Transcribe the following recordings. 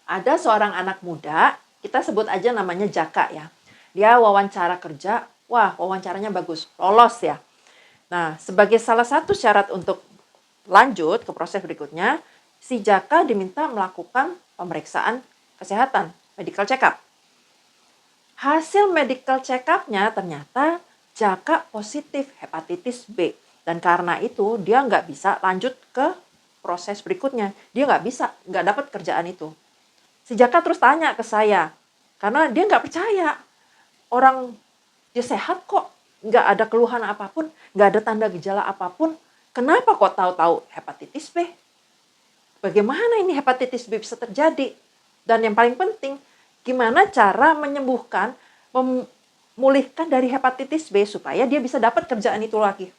Ada seorang anak muda, kita sebut aja namanya Jaka ya. Dia wawancara kerja, wah wawancaranya bagus, lolos ya. Nah, sebagai salah satu syarat untuk lanjut ke proses berikutnya, si Jaka diminta melakukan pemeriksaan kesehatan, medical check-up. Hasil medical check-up-nya ternyata Jaka positif hepatitis B. Dan karena itu dia nggak bisa lanjut ke proses berikutnya. Dia nggak dapat kerjaan itu. Si Jaka terus tanya ke saya, karena dia nggak percaya. Orang dia sehat kok, nggak ada keluhan apapun, nggak ada tanda gejala apapun. Kenapa kok tahu-tahu hepatitis B? Bagaimana ini hepatitis B bisa terjadi? Dan yang paling penting, gimana cara menyembuhkan, memulihkan dari hepatitis B supaya dia bisa dapat kerjaan itu lagi.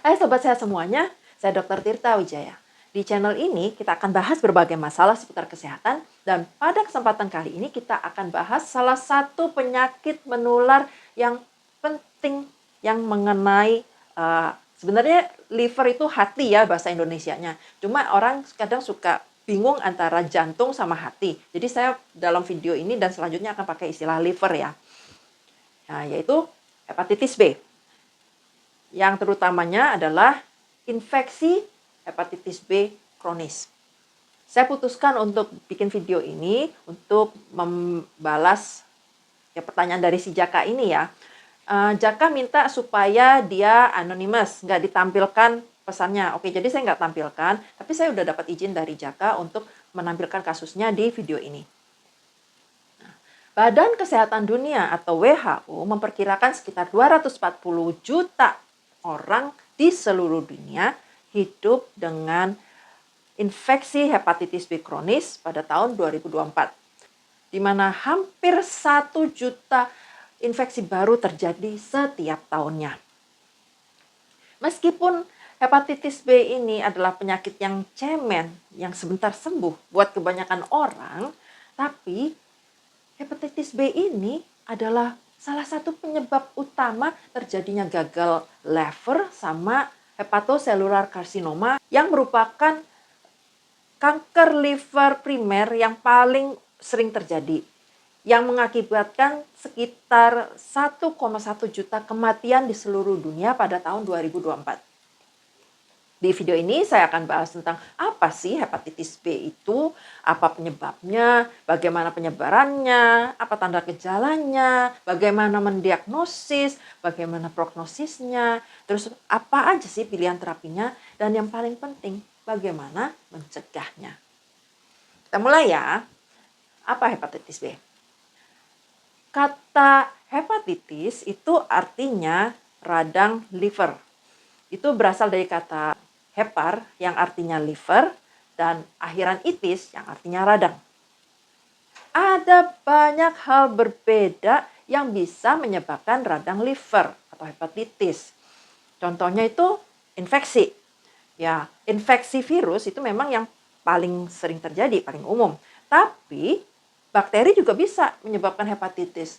Hai sobat sehat semuanya, saya Dr. Tirta Wijaya. Di channel ini kita akan bahas berbagai masalah seputar kesehatan dan pada kesempatan kali ini kita akan bahas salah satu penyakit menular yang penting yang mengenai sebenarnya liver itu hati ya bahasa Indonesianya. Cuma orang kadang suka bingung antara jantung sama hati. Jadi saya dalam video ini dan selanjutnya akan pakai istilah liver ya. Nah, yaitu hepatitis B. Yang terutamanya adalah infeksi hepatitis B kronis. Saya putuskan untuk bikin video ini untuk membalas ya, pertanyaan dari si Jaka ini ya. Jaka minta supaya dia anonymous, nggak ditampilkan pesannya. Oke, jadi saya nggak tampilkan, tapi saya udah dapat izin dari Jaka untuk menampilkan kasusnya di video ini. Badan Kesehatan Dunia atau WHO memperkirakan sekitar 240 juta orang di seluruh dunia hidup dengan infeksi hepatitis B kronis pada tahun 2024. Di mana hampir 1 juta infeksi baru terjadi setiap tahunnya. Meskipun hepatitis B ini adalah penyakit yang cemen, yang sebentar sembuh buat kebanyakan orang, tapi hepatitis B ini adalah salah satu penyebab utama terjadinya gagal liver sama hepatocellular carcinoma yang merupakan kanker liver primer yang paling sering terjadi yang mengakibatkan sekitar 1,1 juta kematian di seluruh dunia pada tahun 2024. Di video ini saya akan bahas tentang apa sih hepatitis B itu, apa penyebabnya, bagaimana penyebarannya, apa tanda gejalanya, bagaimana mendiagnosis, bagaimana prognosisnya, terus apa aja sih pilihan terapinya, dan yang paling penting bagaimana mencegahnya. Kita mulai ya. Apa hepatitis B? Kata hepatitis itu artinya radang liver. Itu berasal dari kata hepar yang artinya liver dan akhiran itis yang artinya radang. Ada banyak hal berbeda yang bisa menyebabkan radang liver atau hepatitis. Contohnya itu infeksi. Ya, infeksi virus itu memang yang paling sering terjadi, paling umum. Tapi bakteri juga bisa menyebabkan hepatitis.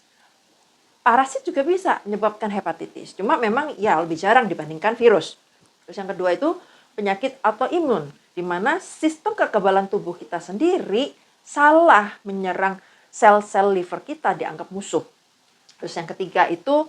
Parasit juga bisa menyebabkan hepatitis. Cuma memang ya lebih jarang dibandingkan virus. Terus yang kedua itu penyakit autoimun, di mana sistem kekebalan tubuh kita sendiri salah menyerang sel-sel liver kita dianggap musuh. Terus yang ketiga itu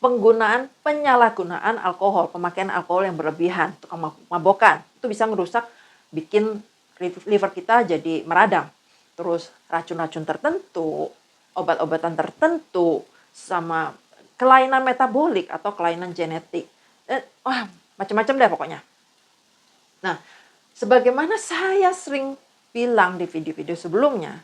penyalahgunaan alkohol, pemakaian alkohol yang berlebihan, untuk kemabokan. Itu bisa merusak, bikin liver kita jadi meradang. Terus racun-racun tertentu, obat-obatan tertentu, sama kelainan metabolik atau kelainan genetik. Macam-macam deh pokoknya. Nah, sebagaimana saya sering bilang di video-video sebelumnya,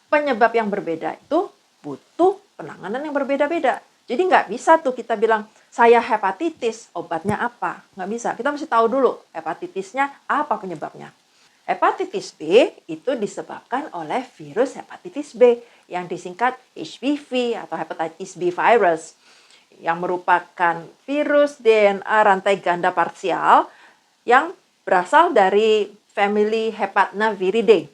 penyebab yang berbeda itu butuh penanganan yang berbeda-beda. Jadi nggak bisa tuh kita bilang, saya hepatitis, obatnya apa? Nggak bisa. Kita mesti tahu dulu hepatitisnya apa penyebabnya. Hepatitis B itu disebabkan oleh virus hepatitis B yang disingkat HBV atau hepatitis B virus yang merupakan virus DNA rantai ganda parsial yang berasal dari family Hepatnaviridae.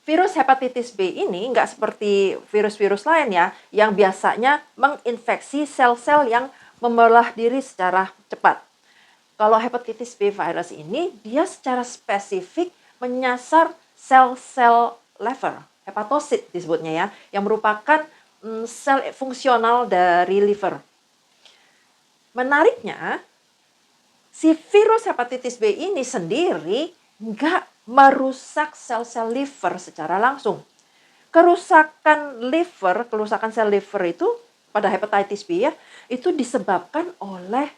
Virus hepatitis B ini nggak seperti virus-virus lain ya, yang biasanya menginfeksi sel-sel yang membelah diri secara cepat. Kalau hepatitis B virus ini, dia secara spesifik menyasar sel-sel liver, hepatosit disebutnya ya, yang merupakan sel fungsional dari liver. Menariknya, si virus hepatitis B ini sendiri nggak merusak sel-sel liver secara langsung. Kerusakan liver, kerusakan sel liver itu pada hepatitis B ya, itu disebabkan oleh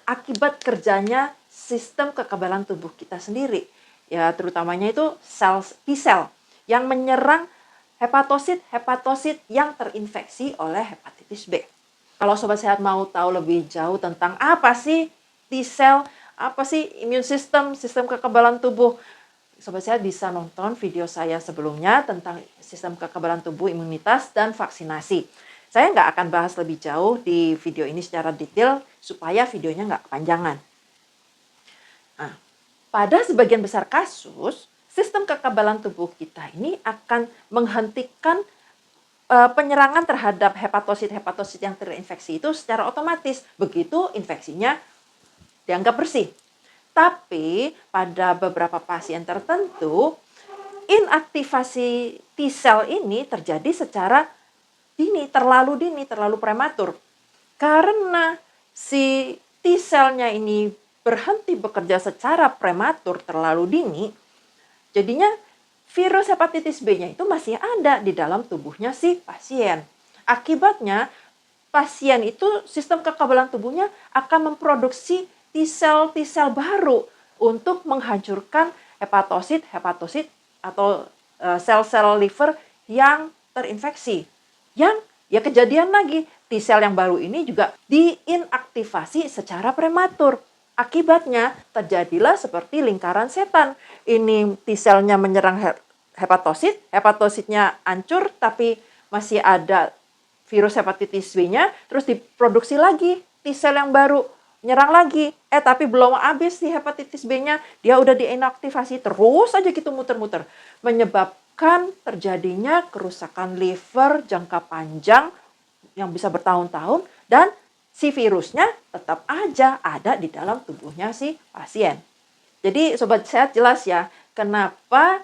akibat kerjanya sistem kekebalan tubuh kita sendiri. Ya, terutamanya itu sel T-sel yang menyerang hepatosit yang terinfeksi oleh hepatitis B. Kalau Sobat Sehat mau tahu lebih jauh tentang apa sih T-sel, apa sih imun sistem, sistem kekebalan tubuh, Sobat Sehat bisa nonton video saya sebelumnya tentang sistem kekebalan tubuh, imunitas, dan vaksinasi. Saya nggak akan bahas lebih jauh di video ini secara detail supaya videonya nggak kepanjangan. Nah, pada sebagian besar kasus, sistem kekebalan tubuh kita ini akan menghentikan penyerangan terhadap hepatosit yang terinfeksi itu secara otomatis. Begitu infeksinya dianggap bersih. Tapi pada beberapa pasien tertentu, inaktivasi T-sel ini terjadi secara dini, terlalu prematur. Karena si T-selnya ini berhenti bekerja secara prematur, terlalu dini, jadinya virus hepatitis B-nya itu masih ada di dalam tubuhnya si pasien. Akibatnya, pasien itu sistem kekebalan tubuhnya akan memproduksi T-sel baru untuk menghancurkan hepatosit atau sel-sel liver yang terinfeksi. Yang ya kejadian lagi, T-sel yang baru ini juga diinaktivasi secara prematur. Akibatnya terjadilah seperti lingkaran setan. Ini T-selnya menyerang hepatositnya hancur, tapi masih ada virus hepatitis B-nya, terus diproduksi lagi T-sel yang baru, nyerang lagi. Tapi belum habis si hepatitis B-nya, dia udah diinaktivasi, terus aja gitu muter-muter. Menyebabkan terjadinya kerusakan liver jangka panjang yang bisa bertahun-tahun, dan si virusnya tetap aja ada di dalam tubuhnya si pasien. Jadi Sobat Sehat jelas ya, kenapa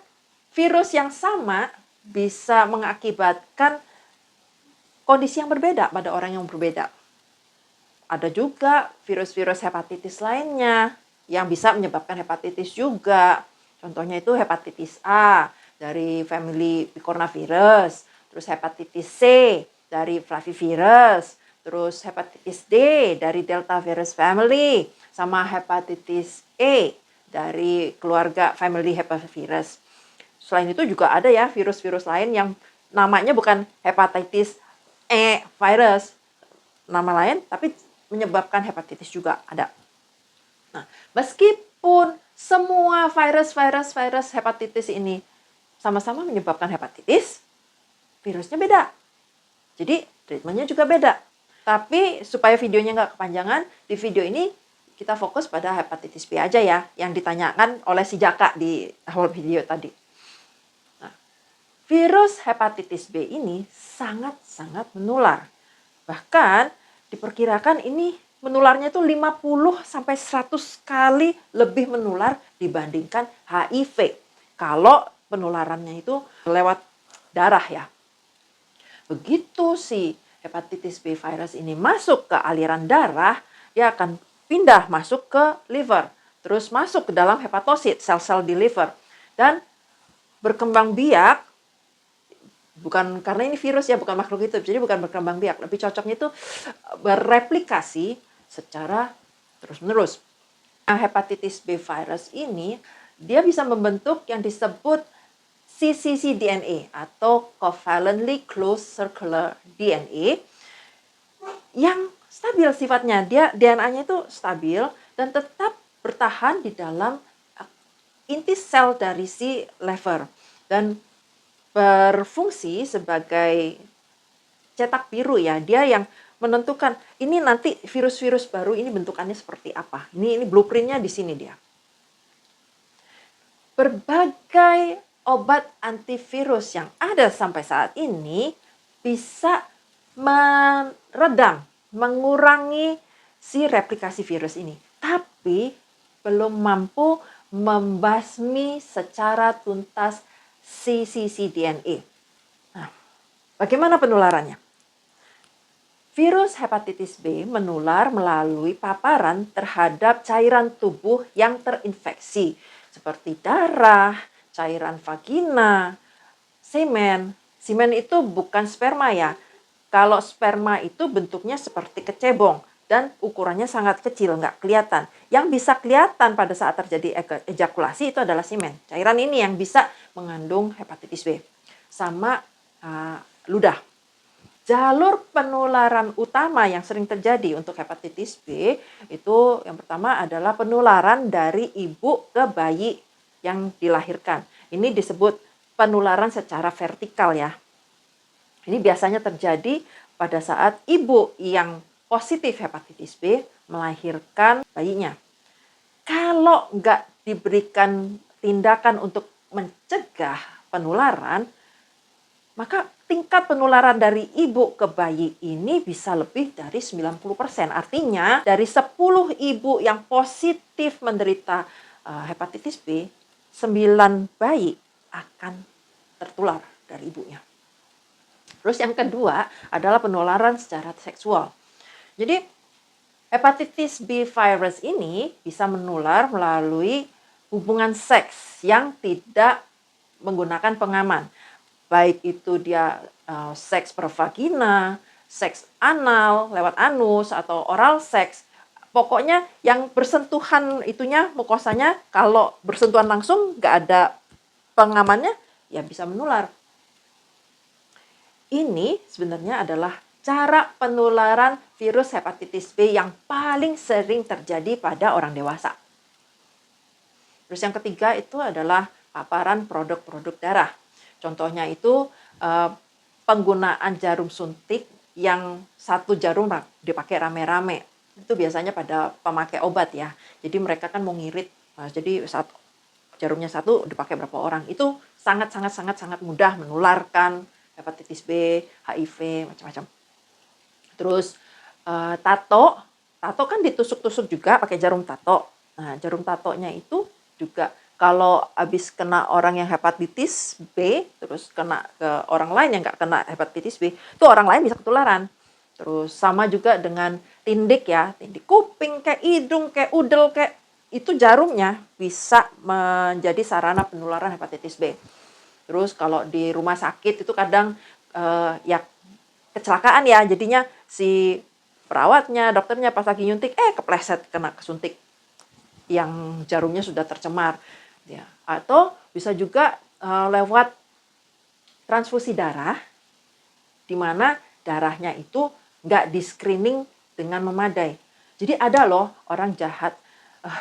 virus yang sama bisa mengakibatkan kondisi yang berbeda pada orang yang berbeda. Ada juga virus-virus hepatitis lainnya yang bisa menyebabkan hepatitis juga. Contohnya itu hepatitis A dari family Picornavirus, terus hepatitis C dari Flavivirus, terus hepatitis D dari Delta virus family, sama hepatitis E dari keluarga family Hepatovirus. Selain itu juga ada ya virus-virus lain yang namanya bukan hepatitis E virus, nama lain, tapi menyebabkan hepatitis juga ada. Nah, meskipun semua virus hepatitis ini sama-sama menyebabkan hepatitis, virusnya beda. Jadi treatmentnya juga beda. Tapi supaya videonya nggak kepanjangan, di video ini kita fokus pada hepatitis B aja ya, yang ditanyakan oleh si Jaka di awal video tadi. Nah, virus hepatitis B ini sangat-sangat menular. Bahkan diperkirakan ini menularnya itu 50-100 kali lebih menular dibandingkan HIV. Kalau penularannya itu lewat darah ya. Begitu si hepatitis B virus ini masuk ke aliran darah, dia akan pindah masuk ke liver, terus masuk ke dalam hepatosit, sel-sel di liver, dan berkembang biak. Bukan karena ini virus ya, bukan makhluk hidup, jadi bukan berkembang biak, lebih cocoknya itu bereplikasi secara terus-menerus. Nah, hepatitis B virus ini dia bisa membentuk yang disebut cccDNA atau covalently closed circular DNA yang stabil sifatnya. Dia DNA-nya itu stabil dan tetap bertahan di dalam inti sel dari si liver dan berfungsi sebagai cetak biru ya. Dia yang menentukan ini nanti virus-virus baru ini bentukannya seperti apa. Ini blueprint-nya di sini dia. Berbagai obat antivirus yang ada sampai saat ini bisa meredam, mengurangi si replikasi virus ini. tapi belum mampu membasmi secara tuntas si cccDNA. Nah, bagaimana penularannya? Virus hepatitis B menular melalui paparan terhadap cairan tubuh yang terinfeksi, seperti darah, cairan vagina, semen. Semen itu bukan sperma ya. Kalau sperma itu bentuknya seperti kecebong dan ukurannya sangat kecil, nggak kelihatan. Yang bisa kelihatan pada saat terjadi ejakulasi itu adalah semen. Cairan ini yang bisa mengandung hepatitis B. Sama ludah. Jalur penularan utama yang sering terjadi untuk hepatitis B itu yang pertama adalah penularan dari ibu ke bayi yang dilahirkan. Ini disebut penularan secara vertikal ya. Ini biasanya terjadi pada saat ibu yang positif hepatitis B melahirkan bayinya. Kalau nggak diberikan tindakan untuk mencegah penularan, maka tingkat penularan dari ibu ke bayi ini bisa lebih dari 90%. Artinya dari 10 ibu yang positif menderita hepatitis B, 9 bayi akan tertular dari ibunya. Terus yang kedua adalah penularan secara seksual. Jadi hepatitis B virus ini bisa menular melalui hubungan seks yang tidak menggunakan pengaman. Baik itu dia seks per vagina, seks anal lewat anus atau oral seks. Pokoknya yang bersentuhan itunya, mukosanya, kalau bersentuhan langsung nggak ada pengamannya, ya bisa menular. Ini sebenarnya adalah cara penularan virus hepatitis B yang paling sering terjadi pada orang dewasa. Terus yang ketiga itu adalah paparan produk-produk darah. Contohnya itu penggunaan jarum suntik yang satu jarum dipakai rame-rame. Itu biasanya pada pemakai obat ya. Jadi mereka kan mau ngirit. Jadi saat jarumnya satu dipakai berapa orang. Itu sangat mudah menularkan hepatitis B, HIV, macam-macam. Terus tato kan ditusuk-tusuk juga pakai jarum tato. Nah, jarum tatonya itu juga kalau habis kena orang yang hepatitis B, terus kena ke orang lain yang nggak kena hepatitis B, itu orang lain bisa ketularan. Terus sama juga dengan tindik ya, tindik kuping, kayak hidung, kayak udel, kayak itu jarumnya bisa menjadi sarana penularan hepatitis B. Terus kalau di rumah sakit itu kadang ya kecelakaan ya, jadinya si perawatnya, dokternya pas lagi nyuntik, kepleset kena kesuntik yang jarumnya sudah tercemar. Ya, atau bisa juga lewat transfusi darah, di mana darahnya itu nggak di-screening dengan memadai. Jadi ada loh orang jahat,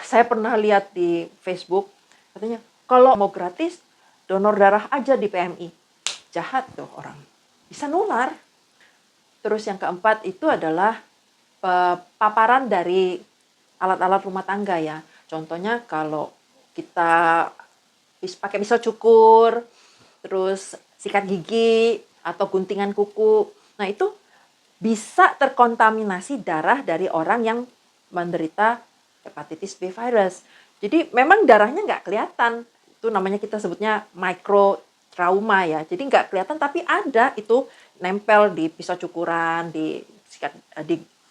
saya pernah lihat di Facebook, katanya kalau mau gratis, donor darah aja di PMI. Jahat tuh orang, bisa nular. Terus yang keempat itu adalah paparan dari alat-alat rumah tangga ya. Contohnya kalau kita pakai pisau cukur, terus sikat gigi, atau guntingan kuku. Nah itu bisa terkontaminasi darah dari orang yang menderita hepatitis B virus. Jadi memang darahnya nggak kelihatan. Itu namanya kita sebutnya mikrotrauma ya. Jadi nggak kelihatan tapi ada itu nempel di pisau cukuran, di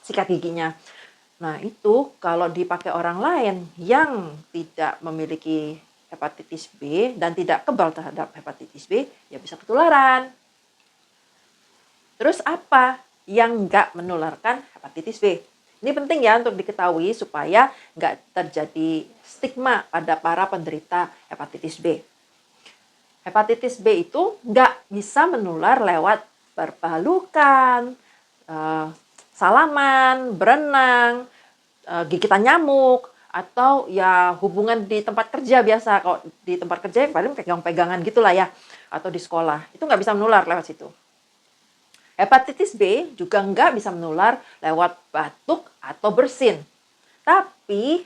sikat giginya. Nah, itu kalau dipakai orang lain yang tidak memiliki hepatitis B dan tidak kebal terhadap hepatitis B, ya bisa ketularan. Terus apa yang nggak menularkan hepatitis B? Ini penting ya untuk diketahui supaya nggak terjadi stigma pada para penderita hepatitis B. Hepatitis B itu nggak bisa menular lewat berpelukan, salaman, berenang, gigitan nyamuk, atau ya hubungan di tempat kerja biasa. Kalau di tempat kerja paling pegang-pegangan gitulah ya, atau di sekolah. Itu nggak bisa menular lewat situ. Hepatitis B juga nggak bisa menular lewat batuk atau bersin. Tapi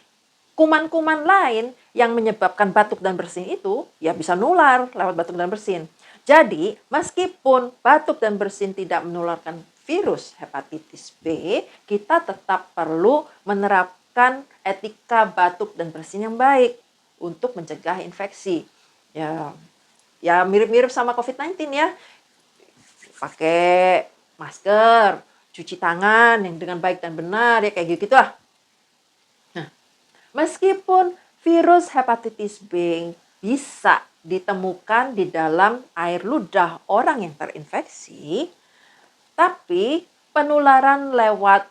kuman-kuman lain yang menyebabkan batuk dan bersin itu ya bisa nular lewat batuk dan bersin. Jadi, meskipun batuk dan bersin tidak menularkan virus hepatitis B, kita tetap perlu menerapkan etika batuk dan bersin yang baik untuk mencegah infeksi. Ya mirip-mirip sama COVID-19 ya. Pakai masker, cuci tangan yang dengan baik dan benar, ya kayak gitu lah. Nah, meskipun virus hepatitis B bisa ditemukan di dalam air ludah orang yang terinfeksi, tapi penularan lewat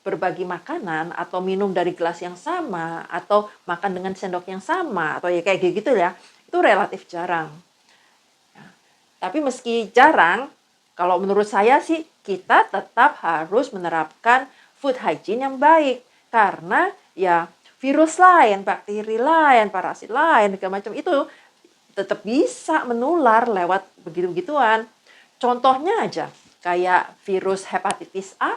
berbagi makanan atau minum dari gelas yang sama atau makan dengan sendok yang sama atau ya kayak gitu ya, itu relatif jarang. Tapi meski jarang, kalau menurut saya sih kita tetap harus menerapkan food hygiene yang baik. Karena ya virus lain, bakteri lain, parasit lain, segala macam itu tetap bisa menular lewat begitu-begituan. Contohnya aja, kayak virus hepatitis A,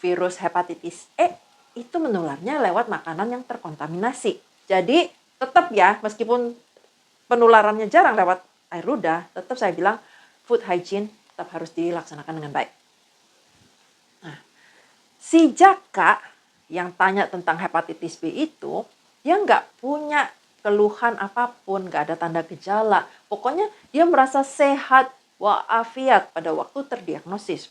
virus hepatitis E, itu menularnya lewat makanan yang terkontaminasi. Jadi tetap ya, meskipun penularannya jarang lewat air ludah, tetap saya bilang food hygiene tetap harus dilaksanakan dengan baik. Nah, si Jaka yang tanya tentang hepatitis B itu, dia nggak punya keluhan apapun, nggak ada tanda gejala. Pokoknya dia merasa sehat walafiat pada waktu terdiagnosis.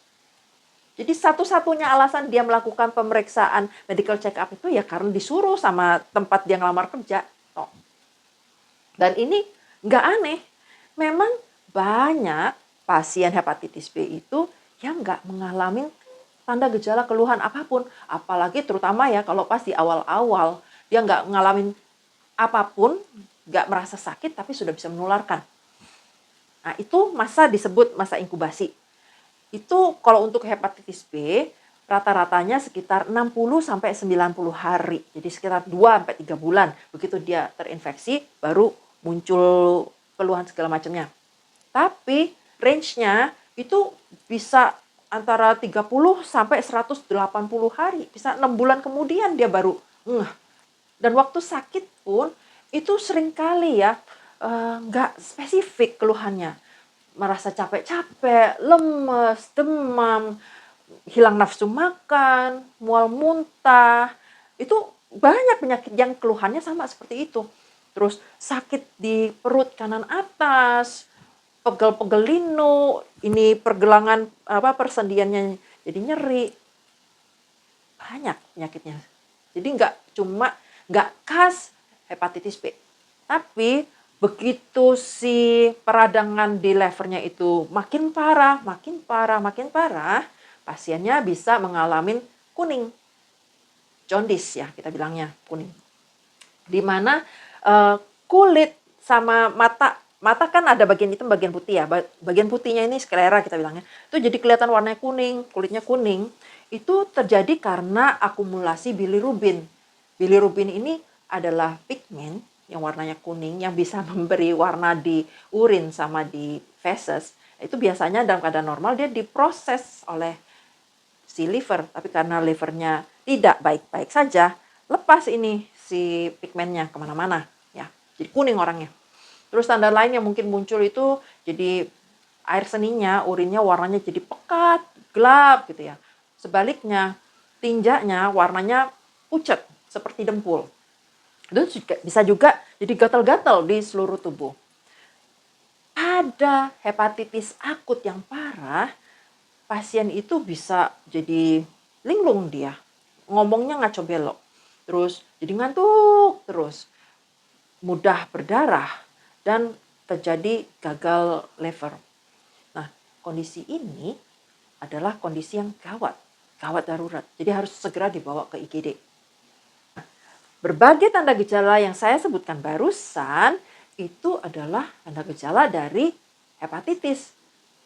Jadi satu-satunya alasan dia melakukan pemeriksaan medical check up itu ya karena disuruh sama tempat dia ngelamar kerja. Dan ini nggak aneh. Memang banyak pasien hepatitis B itu yang nggak mengalami tanda gejala keluhan apapun. Apalagi terutama ya kalau pas di awal-awal. Dia nggak ngalamin apapun, nggak merasa sakit tapi sudah bisa menularkan. Nah itu masa disebut masa inkubasi. Itu kalau untuk hepatitis B, rata-ratanya sekitar 60-90 hari. Jadi sekitar 2-3 bulan. Begitu dia terinfeksi, baru muncul keluhan segala macamnya. Tapi range-nya itu bisa antara 30 sampai 180 hari. Bisa 6 bulan kemudian dia baru Dan waktu sakit pun itu seringkali ya nggak spesifik keluhannya. Merasa capek-capek, lemes, demam, hilang nafsu makan, mual muntah. Itu banyak penyakit yang keluhannya sama seperti itu. Terus sakit di perut kanan atas, pegel-pegel linu, ini pergelangan persendiannya jadi nyeri. Banyak penyakitnya. Jadi nggak khas hepatitis B. Tapi begitu si peradangan di levernya itu makin parah, pasiennya bisa mengalami kuning. Jaundice ya kita bilangnya, kuning. Di mana kulit sama mata kan ada bagian hitam, bagian putih ya. Bagian putihnya ini sklera kita bilangnya. Itu jadi kelihatan warnanya kuning, kulitnya kuning. Itu terjadi karena akumulasi bilirubin. Bilirubin ini adalah pigmen yang warnanya kuning yang bisa memberi warna di urin sama di feses. Itu biasanya dalam keadaan normal dia diproses oleh si liver, tapi karena livernya tidak baik-baik saja, lepas ini si pigmennya kemana-mana, ya, jadi kuning orangnya. Terus tanda lain yang mungkin muncul itu jadi air seninya, urinnya warnanya jadi pekat, gelap gitu ya. Sebaliknya, tinjanya warnanya pucat seperti dempul. Dan bisa juga jadi gatal-gatal di seluruh tubuh. Pada hepatitis akut yang parah, pasien itu bisa jadi linglung dia. Ngomongnya ngaco belok. Terus jadi ngantuk terus. Mudah berdarah dan terjadi gagal liver. Nah, kondisi ini adalah kondisi yang gawat darurat. Jadi harus segera dibawa ke IGD. Berbagai tanda gejala yang saya sebutkan barusan itu adalah tanda gejala dari hepatitis.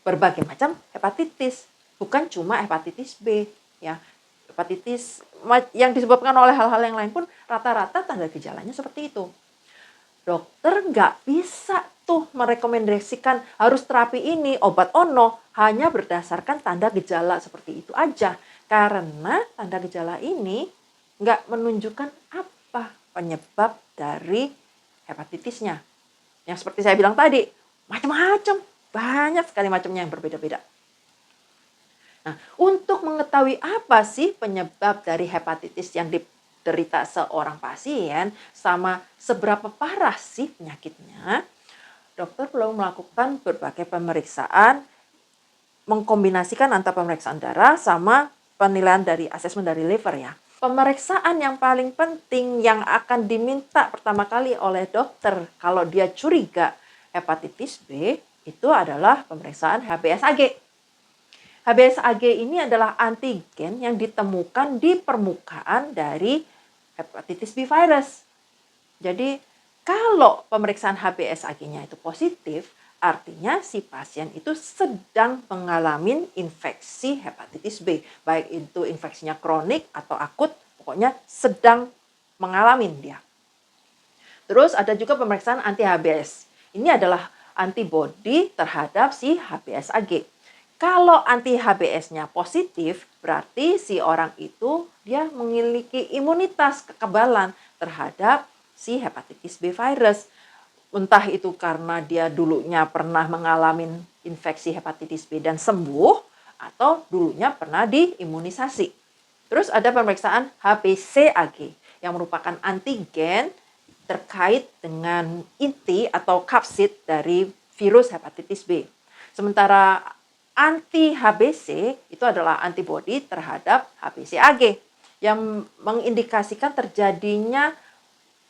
Berbagai macam hepatitis, bukan cuma hepatitis B ya. Hepatitis yang disebabkan oleh hal-hal yang lain pun rata-rata tanda gejalanya seperti itu. Dokter nggak bisa tuh merekomendasikan harus terapi ini, obat ono, hanya berdasarkan tanda gejala seperti itu aja. Karena tanda gejala ini nggak menunjukkan apa penyebab dari hepatitisnya. Yang seperti saya bilang tadi, macam-macam, banyak sekali macamnya yang berbeda-beda. Nah, untuk mengetahui apa sih penyebab dari hepatitis yang derita seorang pasien sama seberapa parah sih penyakitnya, dokter perlu melakukan berbagai pemeriksaan, mengkombinasikan antara pemeriksaan darah sama penilaian dari asesmen dari liver ya. Pemeriksaan yang paling penting yang akan diminta pertama kali oleh dokter kalau dia curiga hepatitis B itu adalah pemeriksaan HBsAg. HBsAg ini adalah antigen yang ditemukan di permukaan dari hepatitis B virus. Jadi kalau pemeriksaan HBsAg-nya itu positif, artinya si pasien itu sedang mengalami infeksi hepatitis B. Baik itu infeksinya kronik atau akut, pokoknya sedang mengalami dia. Terus ada juga pemeriksaan anti-HBs. Ini adalah antibodi terhadap si HBsAg. Kalau anti-HBs-nya positif, berarti si orang itu dia memiliki imunitas kekebalan terhadap si hepatitis B virus. Entah itu karena dia dulunya pernah mengalami infeksi hepatitis B dan sembuh, atau dulunya pernah diimunisasi. Terus ada pemeriksaan HBcAg yang merupakan antigen terkait dengan inti atau kapsid dari virus hepatitis B. Sementara anti-HBc itu adalah antibodi terhadap HBcAg yang mengindikasikan terjadinya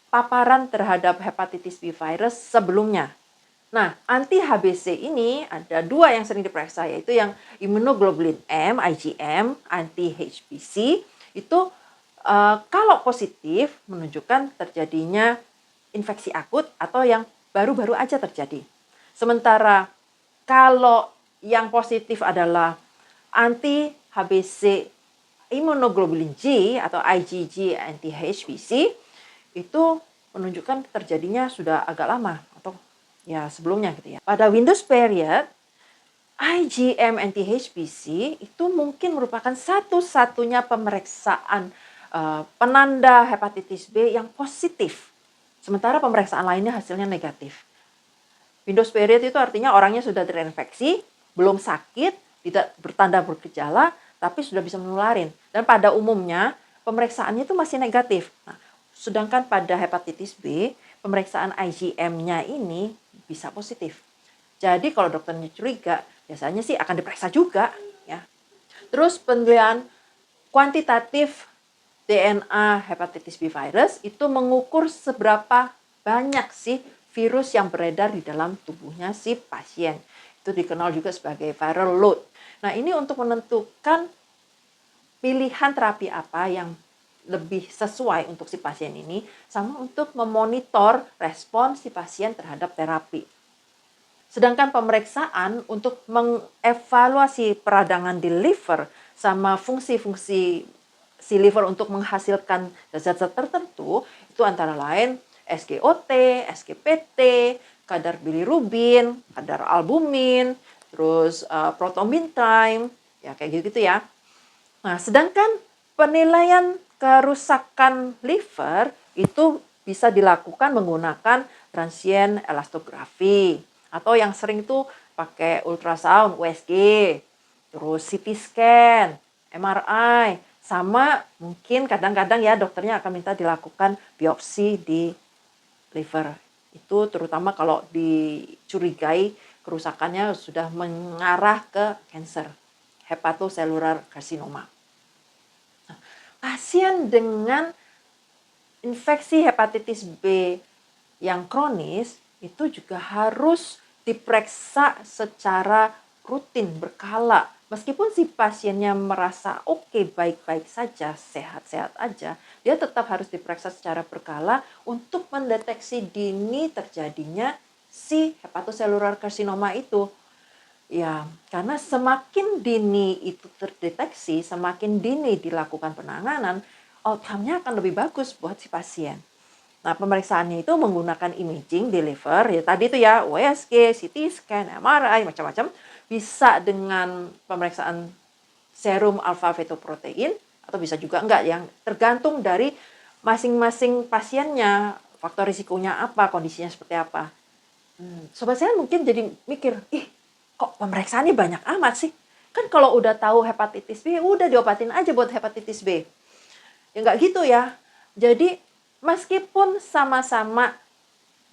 paparan terhadap hepatitis B virus sebelumnya. Nah, anti-HBc ini ada dua yang sering diperiksa, yaitu yang immunoglobulin M, IgM, anti-HBc, itu kalau positif menunjukkan terjadinya infeksi akut atau yang baru-baru aja terjadi. Sementara kalau yang positif adalah anti-HBc immunoglobulin G atau IgG anti-HBc, itu menunjukkan terjadinya sudah agak lama atau ya sebelumnya gitu ya. Pada Windows period, IgM anti-HBc itu mungkin merupakan satu-satunya pemeriksaan penanda hepatitis B yang positif. Sementara pemeriksaan lainnya hasilnya negatif. Windows period itu artinya orangnya sudah terinfeksi, belum sakit, tidak bertanda bergejala, tapi sudah bisa menularin. Dan pada umumnya pemeriksaannya itu masih negatif. Nah, sedangkan pada hepatitis B, pemeriksaan IgM-nya ini bisa positif. Jadi kalau dokternya curiga, biasanya sih akan diperiksa juga ya. Terus penilaian kuantitatif DNA hepatitis B virus itu mengukur seberapa banyak sih virus yang beredar di dalam tubuhnya si pasien. Itu dikenal juga sebagai viral load. Nah, ini untuk menentukan pilihan terapi apa yang lebih sesuai untuk si pasien ini, sama untuk memonitor respon si pasien terhadap terapi. Sedangkan pemeriksaan untuk mengevaluasi peradangan di liver sama fungsi-fungsi si liver untuk menghasilkan zat-zat tertentu, itu antara lain SGOT, SGPT, kadar bilirubin, kadar albumin, terus prothrombin time, ya kayak gitu ya. Nah, sedangkan penilaian kerusakan liver itu bisa dilakukan menggunakan transient elastografi atau yang sering itu pakai ultrasound, USG, terus CT scan, MRI, sama mungkin kadang-kadang ya dokternya akan minta dilakukan biopsi di liver. Itu terutama kalau dicurigai kerusakannya sudah mengarah ke kanker, hepatocellular carcinoma. Pasien dengan infeksi hepatitis B yang kronis itu juga harus diperiksa secara rutin berkala. Meskipun si pasiennya merasa oke, baik-baik saja, sehat-sehat aja, dia tetap harus diperiksa secara berkala untuk mendeteksi dini terjadinya si hepatocellular carcinoma itu. Ya, karena semakin dini itu terdeteksi, semakin dini dilakukan penanganan, outcome-nya akan lebih bagus buat si pasien. Nah, pemeriksaannya itu menggunakan imaging di liver, ya tadi itu ya, USG, CT scan, MRI, macam-macam. Bisa dengan pemeriksaan serum alpha fetoprotein, atau bisa juga enggak, yang tergantung dari masing-masing pasiennya, faktor risikonya apa, kondisinya seperti apa. Sobat Sehat mungkin jadi mikir, kok pemeriksaannya banyak amat sih? Kan kalau udah tahu hepatitis B, udah diobatin aja buat hepatitis B. Ya nggak gitu ya. Jadi meskipun sama-sama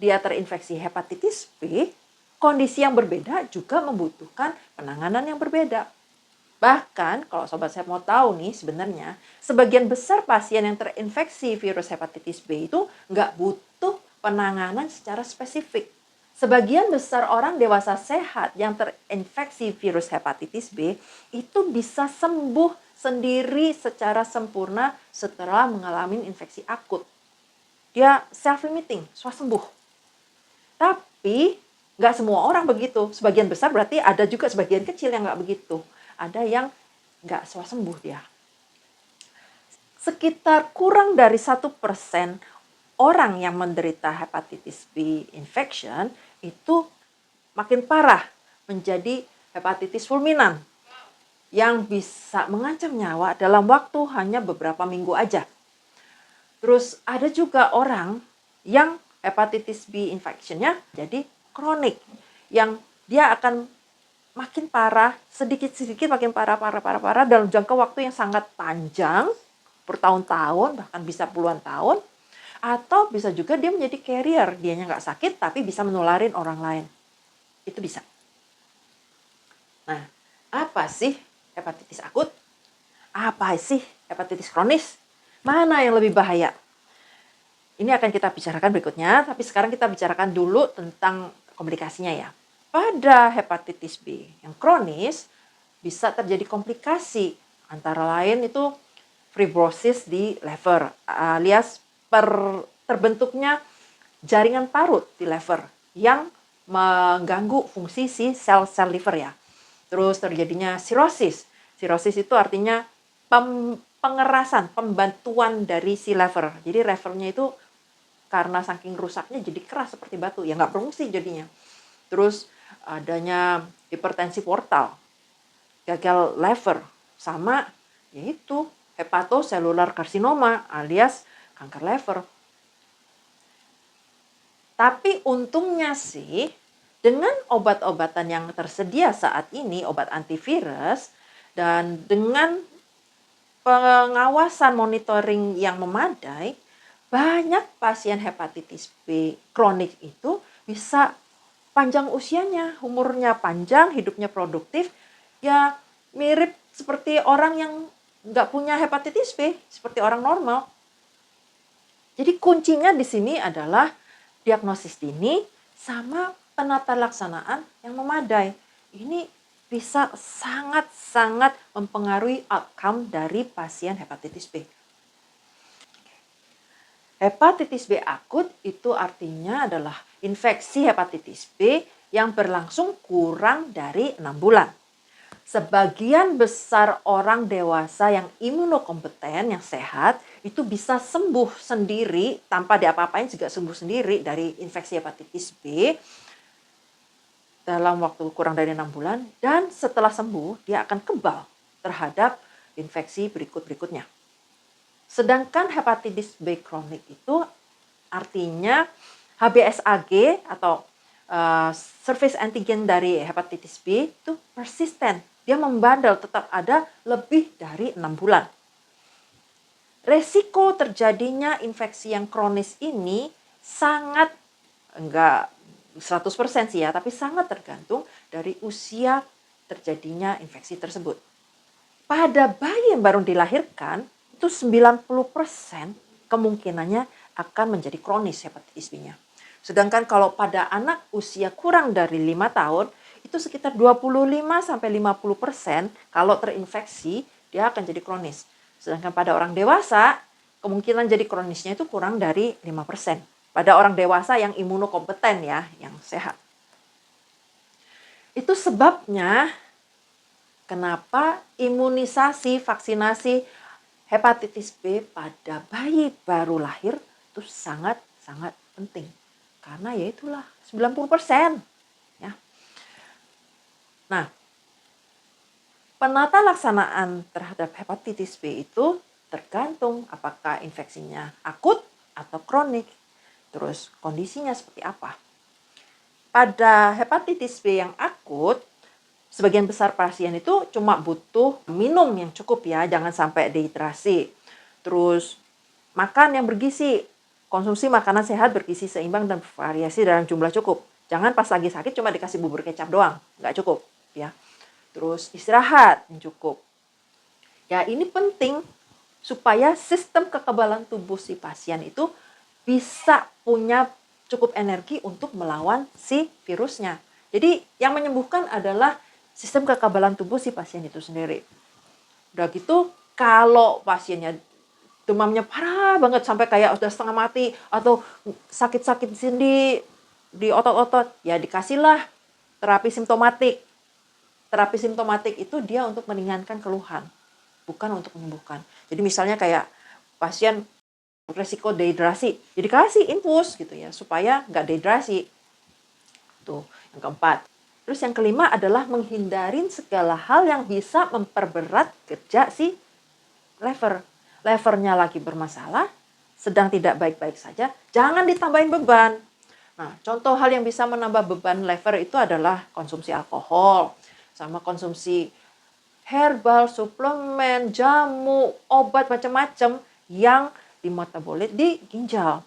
dia terinfeksi hepatitis B, kondisi yang berbeda juga membutuhkan penanganan yang berbeda. Bahkan kalau sobat saya mau tahu nih, sebenarnya sebagian besar pasien yang terinfeksi virus hepatitis B itu nggak butuh penanganan secara spesifik. Sebagian besar orang dewasa sehat yang terinfeksi virus hepatitis B itu bisa sembuh sendiri secara sempurna setelah mengalami infeksi akut. Dia self-limiting, sembuh. Tapi nggak semua orang begitu. Sebagian besar berarti ada juga sebagian kecil yang nggak begitu. Ada yang nggak sembuh dia. Sekitar kurang dari 1% orang yang menderita hepatitis B infection itu makin parah menjadi hepatitis fulminan yang bisa mengancam nyawa dalam waktu hanya beberapa minggu aja. Terus ada juga orang yang hepatitis B infection-nya jadi kronik, yang dia akan makin parah, sedikit-sedikit makin parah dalam jangka waktu yang sangat panjang, bertahun-tahun, bahkan bisa puluhan tahun. Atau bisa juga dia menjadi carrier, dianya nggak sakit tapi bisa menularin orang lain. Itu bisa. Nah, apa sih hepatitis akut? Apa sih hepatitis kronis? Mana yang lebih bahaya? Ini akan kita bicarakan berikutnya, tapi sekarang kita bicarakan dulu tentang komplikasinya ya. Pada hepatitis B yang kronis, bisa terjadi komplikasi. Antara lain itu fibrosis di liver, alias terbentuknya jaringan parut di liver yang mengganggu fungsi si sel-sel liver ya. Terus terjadinya sirosis. Sirosis itu artinya pengerasan, pembantuan dari si liver. Jadi livernya itu karena saking rusaknya jadi keras seperti batu, ya nggak berfungsi jadinya. Terus adanya hipertensi portal, gagal liver, sama yaitu hepatocellular carcinoma alias kanker liver. Tapi untungnya sih, dengan obat-obatan yang tersedia saat ini, obat antivirus, dan dengan pengawasan monitoring yang memadai, banyak pasien hepatitis B kronik itu bisa panjang usianya, umurnya panjang, hidupnya produktif, ya mirip seperti orang yang nggak punya hepatitis B, seperti orang normal. Jadi kuncinya di sini adalah diagnosis dini sama penata laksanaan yang memadai. Ini bisa sangat-sangat mempengaruhi outcome dari pasien hepatitis B. Hepatitis B akut itu artinya adalah infeksi hepatitis B yang berlangsung kurang dari 6 bulan. Sebagian besar orang dewasa yang imunokompeten, yang sehat, itu bisa sembuh sendiri tanpa diapa-apain, juga sembuh sendiri dari infeksi hepatitis B dalam waktu kurang dari 6 bulan. Dan setelah sembuh, dia akan kebal terhadap infeksi berikut-berikutnya. Sedangkan hepatitis B kronik itu artinya HBsAg atau surface antigen dari hepatitis B itu persisten. Dia membandel, tetap ada lebih dari 6 bulan. Resiko terjadinya infeksi yang kronis ini sangat, enggak 100% sih ya, tapi sangat tergantung dari usia terjadinya infeksi tersebut. Pada bayi yang baru dilahirkan, itu 90% kemungkinannya akan menjadi kronis hepatitis B-nya. Sedangkan kalau pada anak usia kurang dari 5 tahun, itu sekitar 25-50% kalau terinfeksi, dia akan jadi kronis. Sedangkan pada orang dewasa, kemungkinan jadi kronisnya itu kurang dari 5%. Pada orang dewasa yang imunokompeten ya, yang sehat. Itu sebabnya kenapa imunisasi, vaksinasi hepatitis B pada bayi baru lahir itu sangat-sangat penting. Karena ya itulah 90%. Ya. Nah, penata laksanaan terhadap hepatitis B itu tergantung apakah infeksinya akut atau kronik. Terus kondisinya seperti apa. Pada hepatitis B yang akut, sebagian besar pasien itu cuma butuh minum yang cukup ya, jangan sampai dehidrasi. Terus makan yang bergizi. Konsumsi makanan sehat, bergizi seimbang, dan variasi dalam jumlah cukup. Jangan pas lagi sakit cuma dikasih bubur kecap doang, nggak cukup ya. Terus istirahat yang cukup. Ya ini penting supaya sistem kekebalan tubuh si pasien itu bisa punya cukup energi untuk melawan si virusnya. Jadi yang menyembuhkan adalah sistem kekebalan tubuh si pasien itu sendiri. Udah gitu, kalau pasiennya demamnya parah banget sampai kayak udah setengah mati atau sakit-sakit di sini di otot-otot, ya dikasihlah terapi simptomatik. Terapi simptomatik itu dia untuk meringankan keluhan, bukan untuk menyembuhkan. Jadi misalnya kayak pasien resiko dehidrasi, jadi kasih infus gitu ya supaya nggak dehidrasi. Tuh, yang keempat. Terus yang kelima adalah menghindarin segala hal yang bisa memperberat kerja si lever. Levernya lagi bermasalah, sedang tidak baik-baik saja, jangan ditambahin beban. Nah, contoh hal yang bisa menambah beban lever itu adalah konsumsi alkohol, sama konsumsi herbal, suplemen, jamu, obat macam-macam yang dimetabolit di ginjal.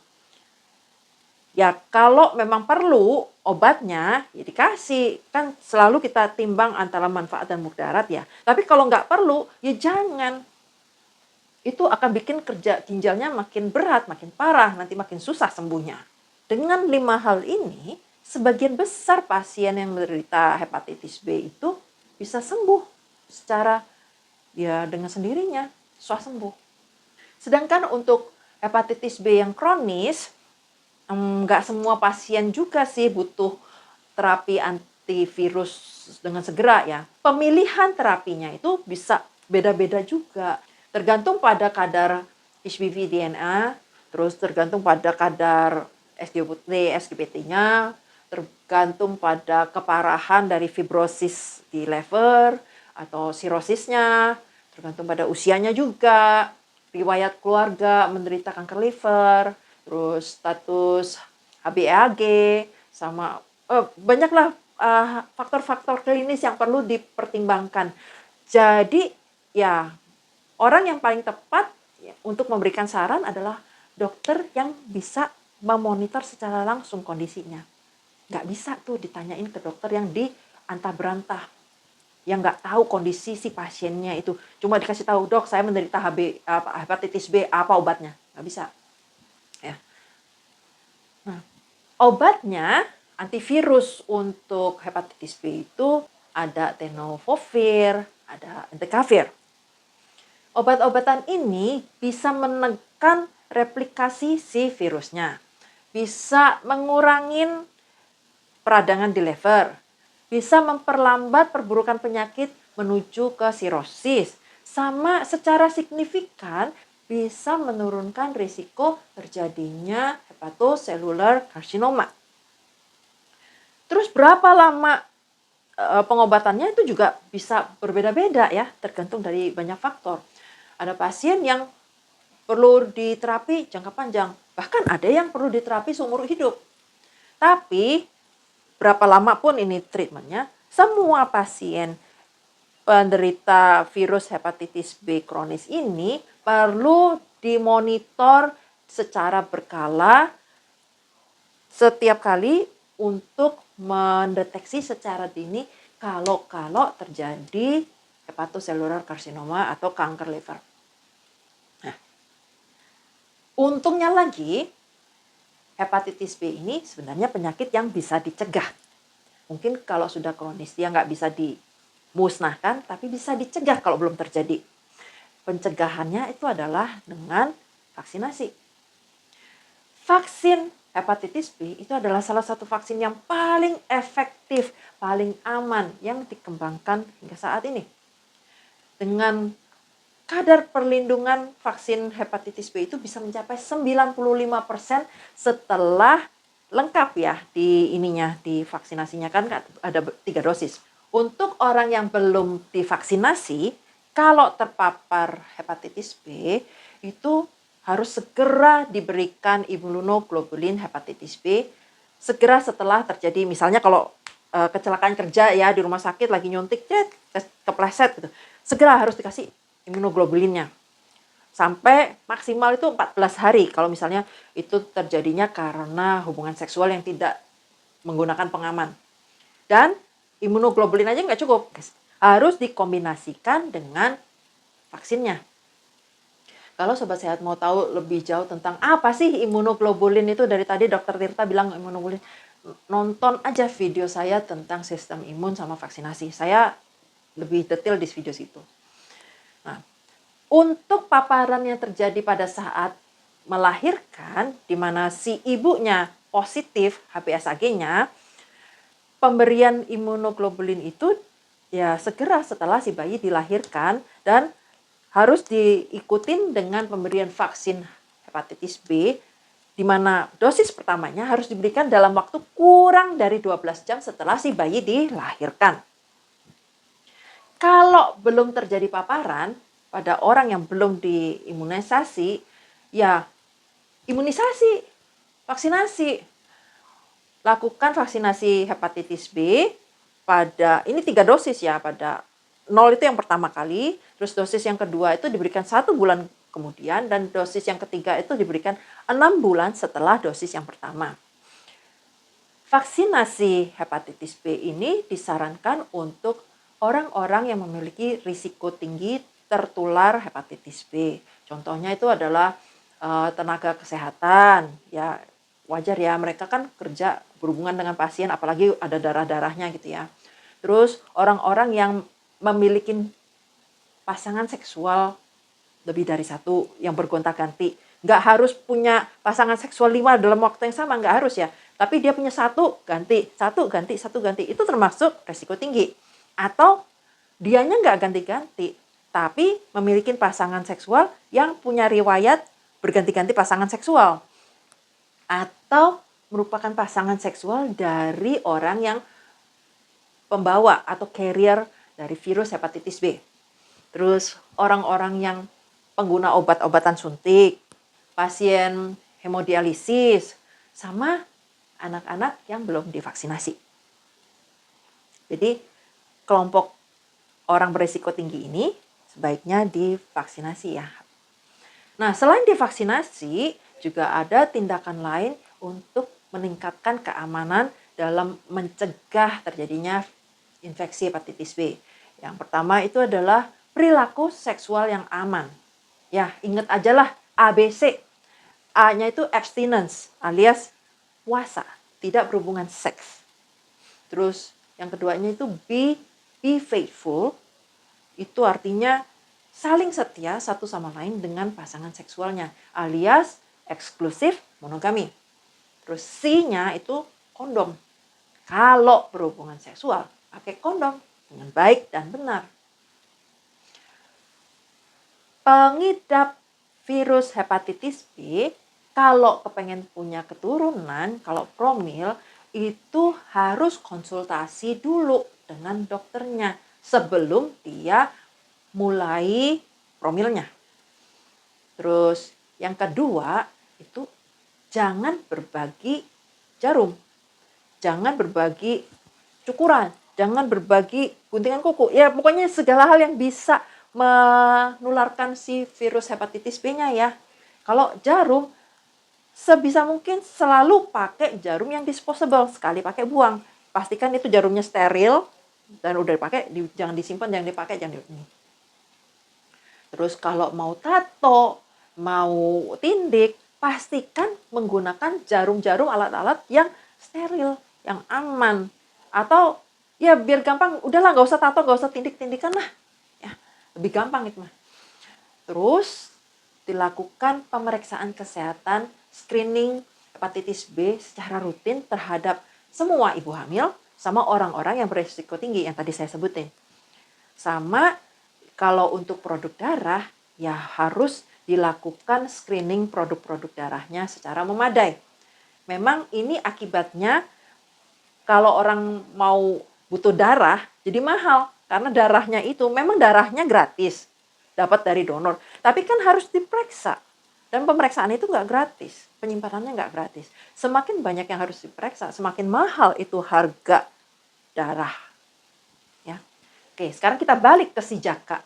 Ya kalau memang perlu obatnya, ya dikasih. Kan selalu kita timbang antara manfaat dan mudarat ya. Tapi kalau nggak perlu, ya jangan. Itu akan bikin kerja ginjalnya makin berat, makin parah, nanti makin susah sembuhnya. Dengan 5 hal ini, sebagian besar pasien yang menderita hepatitis B itu bisa sembuh secara ya dengan sendirinya, sembuh. Sedangkan untuk hepatitis B yang kronis, nggak semua pasien juga sih butuh terapi antivirus dengan segera ya. Pemilihan terapinya itu bisa beda-beda juga. Tergantung pada kadar HBV DNA, terus tergantung pada kadar SGPT-nya, tergantung pada keparahan dari fibrosis di lever atau sirosisnya, tergantung pada usianya juga, riwayat keluarga menderita kanker liver, terus status HbA1c, sama banyaklah faktor-faktor klinis yang perlu dipertimbangkan. Jadi ya orang yang paling tepat ya, untuk memberikan saran adalah dokter yang bisa memonitor secara langsung kondisinya. Nggak bisa tuh ditanyain ke dokter yang diantah berantah, yang nggak tahu kondisi si pasiennya itu. Cuma dikasih tahu, dok saya menderita hepatitis B, apa obatnya? Nggak bisa. Ya. Nah, obatnya antivirus untuk hepatitis B itu ada tenofovir, ada entecavir. Obat-obatan ini bisa menekan replikasi si virusnya, bisa mengurangin peradangan di lever, bisa memperlambat perburukan penyakit menuju ke sirosis, sama secara signifikan bisa menurunkan risiko terjadinya hepatocellular carcinoma. Terus berapa lama pengobatannya itu juga bisa berbeda-beda ya, tergantung dari banyak faktor. Ada pasien yang perlu diterapi jangka panjang, bahkan ada yang perlu diterapi seumur hidup. Tapi berapa lama pun ini treatmentnya, semua pasien penderita virus hepatitis B kronis ini perlu dimonitor secara berkala setiap kali untuk mendeteksi secara dini kalau terjadi hepatocellular carcinoma atau kanker liver. Nah, untungnya lagi, hepatitis B ini sebenarnya penyakit yang bisa dicegah. Mungkin kalau sudah kronis dia nggak bisa dimusnahkan, tapi bisa dicegah kalau belum terjadi. Pencegahannya itu adalah dengan vaksinasi. Vaksin hepatitis B itu adalah salah satu vaksin yang paling efektif, paling aman yang dikembangkan hingga saat ini. Dengan kadar perlindungan vaksin hepatitis B itu bisa mencapai 95% setelah lengkap ya di vaksinasinya, kan ada 3 dosis. Untuk orang yang belum divaksinasi, kalau terpapar hepatitis B itu harus segera diberikan imunoglobulin hepatitis B segera setelah terjadi, misalnya kalau kecelakaan kerja ya di rumah sakit lagi nyuntik, kepleset gitu. Segera harus dikasih imunoglobulinnya. sampai maksimal itu 14 hari kalau misalnya itu terjadinya karena hubungan seksual yang tidak menggunakan pengaman. Dan imunoglobulin aja nggak cukup, harus dikombinasikan dengan vaksinnya. Kalau Sobat Sehat mau tahu lebih jauh tentang apa sih imunoglobulin itu, dari tadi Dokter Tirta bilang imunoglobulin, nonton aja video saya tentang sistem imun sama vaksinasi. Saya lebih detail di video situ. Nah, untuk paparan yang terjadi pada saat melahirkan, di mana si ibunya positif HBsAg-nya, pemberian imunoglobulin itu ya segera setelah si bayi dilahirkan dan harus diikutin dengan pemberian vaksin hepatitis B, di mana dosis pertamanya harus diberikan dalam waktu kurang dari 12 jam setelah si bayi dilahirkan. Kalau belum terjadi paparan pada orang yang belum diimunisasi, ya imunisasi, vaksinasi. Lakukan vaksinasi hepatitis B pada, ini 3 dosis ya, pada 0 itu yang pertama kali, terus dosis yang kedua itu diberikan 1 bulan kemudian, dan dosis yang ketiga itu diberikan 6 bulan setelah dosis yang pertama. Vaksinasi hepatitis B ini disarankan untuk orang-orang yang memiliki risiko tinggi tertular hepatitis B. Contohnya itu adalah tenaga kesehatan, ya wajar ya, mereka kan kerja berhubungan dengan pasien, apalagi ada darah-darahnya gitu ya. Terus orang-orang yang memiliki pasangan seksual lebih dari 1 yang bergonta-ganti. Nggak harus punya pasangan seksual 5 dalam waktu yang sama, nggak harus ya. Tapi dia punya 1 ganti, 1 ganti, 1 ganti, itu termasuk resiko tinggi. Atau dianya nggak ganti-ganti, tapi memiliki pasangan seksual yang punya riwayat berganti-ganti pasangan seksual. Atau merupakan pasangan seksual dari orang yang pembawa atau carrier dari virus hepatitis B. Terus orang-orang yang pengguna obat-obatan suntik, pasien hemodialisis, sama anak-anak yang belum divaksinasi. Jadi kelompok orang berisiko tinggi ini sebaiknya divaksinasi ya. Nah, selain divaksinasi, juga ada tindakan lain untuk meningkatkan keamanan dalam mencegah terjadinya infeksi hepatitis B. Yang pertama itu adalah perilaku seksual yang aman. Ya, ingat aja lah ABC. A-nya itu abstinence alias puasa, tidak berhubungan seks. Terus yang keduanya itu be faithful, itu artinya saling setia satu sama lain dengan pasangan seksualnya, alias eksklusif monogami. Terus C-nya itu kondom. Kalau berhubungan seksual, pakai kondom dengan baik dan benar. Pengidap virus hepatitis B, kalau kepengen punya keturunan, kalau promil, itu harus konsultasi dulu dengan dokternya sebelum dia mulai promilnya. Terus yang kedua itu jangan berbagi jarum, jangan berbagi cukuran, jangan berbagi guntingan kuku. Ya pokoknya segala hal yang bisa menularkan si virus hepatitis B-nya ya. Kalau jarum, sebisa mungkin selalu pakai jarum yang disposable, sekali pakai buang. Pastikan itu jarumnya steril dan udah dipakai, jangan disimpan, jangan dipakai, jangan ini. Terus kalau mau tato, mau tindik, pastikan menggunakan jarum-jarum alat-alat yang steril, yang aman. Atau ya biar gampang, udahlah nggak usah tato, nggak usah tindik-tindikan lah. Ya, lebih gampang itu mah. Terus dilakukan pemeriksaan kesehatan screening hepatitis B secara rutin terhadap semua ibu hamil sama orang-orang yang berisiko tinggi yang tadi saya sebutin. Sama kalau untuk produk darah, ya harus dilakukan screening produk-produk darahnya secara memadai. Memang ini akibatnya kalau orang mau butuh darah, jadi mahal. Karena darahnya itu, memang darahnya gratis, dapat dari donor. Tapi kan harus diperiksa. Dan pemeriksaan itu nggak gratis, penyimpanannya nggak gratis. Semakin banyak yang harus diperiksa, semakin mahal itu harga darah. Ya. Oke, sekarang kita balik ke si Jaka.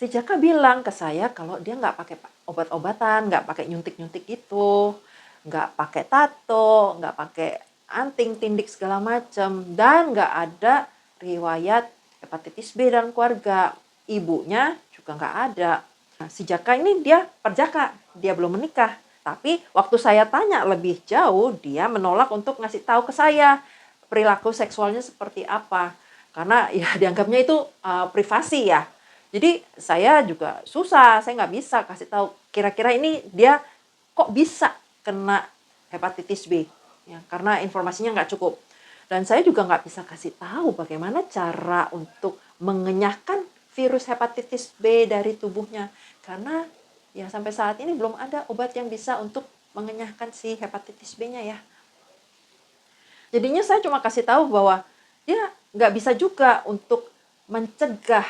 Si Jaka bilang ke saya kalau dia nggak pakai obat-obatan, nggak pakai nyuntik-nyuntik gitu, nggak pakai tato, nggak pakai anting, tindik segala macam, dan nggak ada riwayat hepatitis B dalam keluarga. Ibunya juga nggak ada. Nah, si Jaka ini dia perjaka, dia belum menikah. Tapi waktu saya tanya lebih jauh, dia menolak untuk ngasih tahu ke saya perilaku seksualnya seperti apa. Karena ya dianggapnya itu privasi ya. Jadi saya juga susah, saya nggak bisa kasih tahu kira-kira ini dia kok bisa kena hepatitis B, ya, karena informasinya nggak cukup. Dan saya juga nggak bisa kasih tahu bagaimana cara untuk mengenyahkan virus hepatitis B dari tubuhnya. Karena ya sampai saat ini belum ada obat yang bisa untuk mengenyahkan si hepatitis B-nya ya. Jadinya saya cuma kasih tahu bahwa dia nggak bisa juga untuk mencegah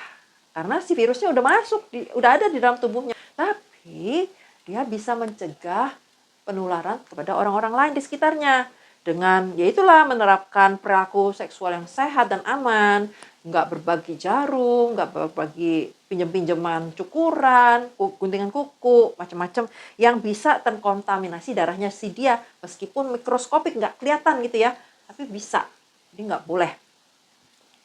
karena si virusnya udah masuk, udah ada di dalam tubuhnya. Tapi dia bisa mencegah penularan kepada orang-orang lain di sekitarnya dengan yaitulah menerapkan perilaku seksual yang sehat dan aman, nggak berbagi jarum, nggak berbagi pinjam-pinjaman cukuran, guntingan kuku, macam-macam yang bisa terkontaminasi darahnya si dia meskipun mikroskopik nggak kelihatan gitu ya, tapi bisa. Jadi nggak boleh.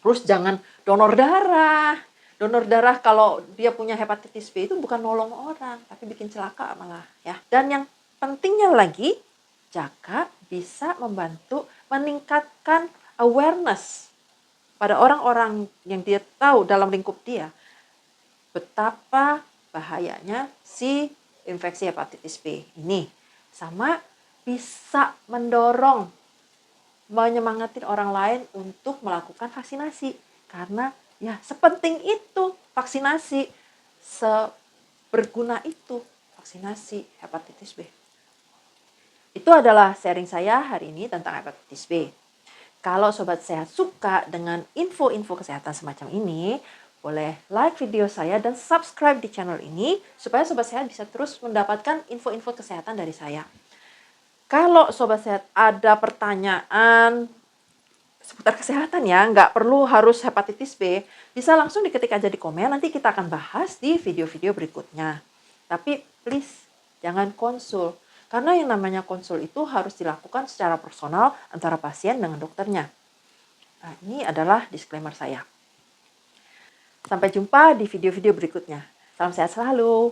Terus jangan donor darah. Donor darah kalau dia punya hepatitis B itu bukan nolong orang, tapi bikin celaka malah ya. Dan yang pentingnya lagi, Jaka bisa membantu meningkatkan awareness pada orang-orang yang dia tahu dalam lingkup dia betapa bahayanya si infeksi hepatitis B ini. Sama bisa mendorong, menyemangatin orang lain untuk melakukan vaksinasi. Karena ya sepenting itu vaksinasi, seberguna itu vaksinasi hepatitis B. Itu adalah sharing saya hari ini tentang hepatitis B. Kalau Sobat Sehat suka dengan info-info kesehatan semacam ini, boleh like video saya dan subscribe di channel ini supaya Sobat Sehat bisa terus mendapatkan info-info kesehatan dari saya. Kalau Sobat Sehat ada pertanyaan seputar kesehatan ya, nggak perlu harus hepatitis B, bisa langsung diketik aja di komen, nanti kita akan bahas di video-video berikutnya. Tapi please, jangan konsul. Karena yang namanya konsul itu harus dilakukan secara personal antara pasien dengan dokternya. Nah, ini adalah disclaimer saya. Sampai jumpa di video-video berikutnya. Salam sehat selalu.